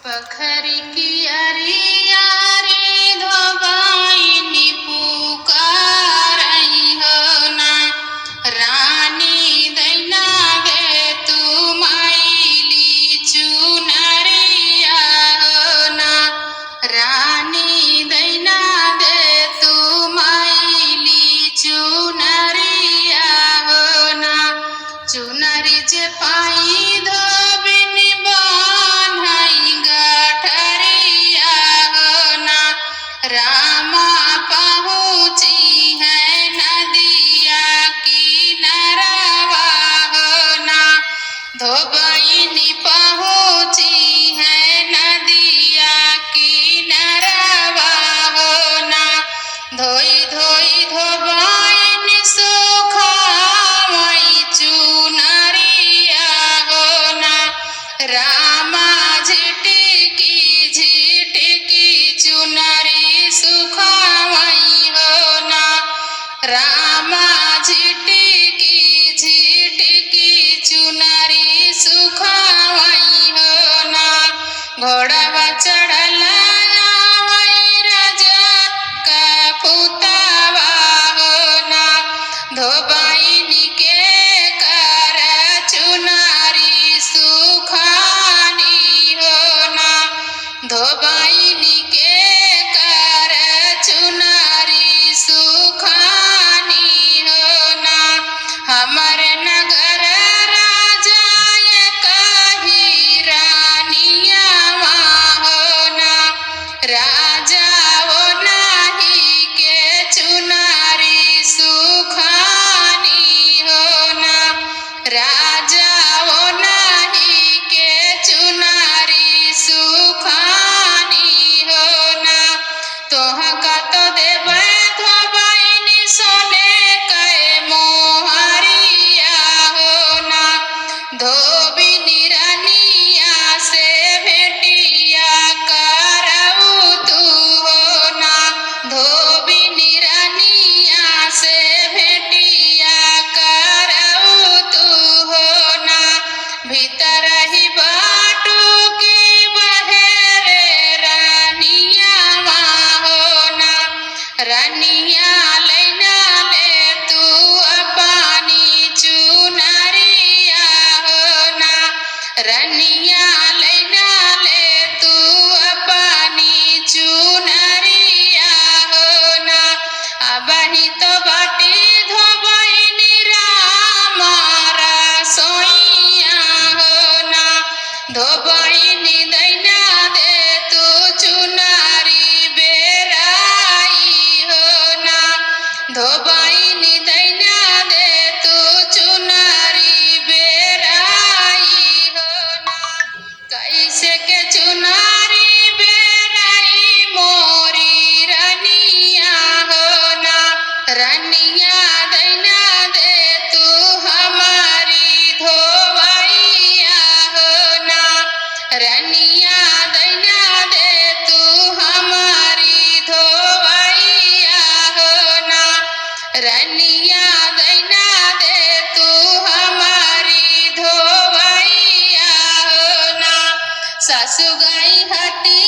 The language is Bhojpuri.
बखरी की अरिया रे धोबाइनी पुकारई हो ना। रानी दैना गे तू माइली चुनरिया हो ना। रानी दैना गे तू माइली चुनरिया हो ना। चुनरी जे पाई धोबिनी बान्हई गठरिया हो ना। रामा पहुँची है नदिया किनारवा हो ना। धोबाइनी पहुँची है नदिया किनारवा हो ना। धोई धोई धोबाइनी सुखावई चुनरिया हो ना। रामा झिटकी झिटकी चुनरी सुखावई हो ना। रामा झिटकी झिटकी चुनरी सुखावई हो ना। घोड़वा चढ़ल आवई राजा का पुतवा हो ना। धोबाइनी के कर चुनरी सुखानी हो ना। धोबाइनी के कर चुनरी सुखानी हो ना। हमर नगर राजा कही रानियावा हो ना। राजा वो नाही के चुनरी सुखानी हो ना। राजा वो नाही के चुनरी सुखानी हो ना। तोहका तो देबै धोबाइनी सोने कै मोहरिया हो ना। धोबिनी रानिया से भेटिया करऊ तू हो ना। धोबिनी रानिया से भेटिया करऊ तू हो ना। भीतर ही बाटू की बहेरे रानियावा हो ना। रानिया लैना ले तू अपनी चुनरिया हो ना। रानिया लैना ले तू अपनी चुनरिया हो ना। अबही तो बाटी धोबाइनी रामा रसोइया हो ना। धोबाइनी दैना दे तू चुनरी बेराई हो ना। धोबाइनी दैना दे तू चुनरी बेराई हो ना। कैसे के चुनरी बेराई मोरी रनिया हो ना। रनिया दैना दे तू हमारी धोवैया हो ना। रनिया दैना दे तू हमारी धोवैया हो ना। रनिया दैना दे तू हमारी धोवैया हो ना। सासु गई हटी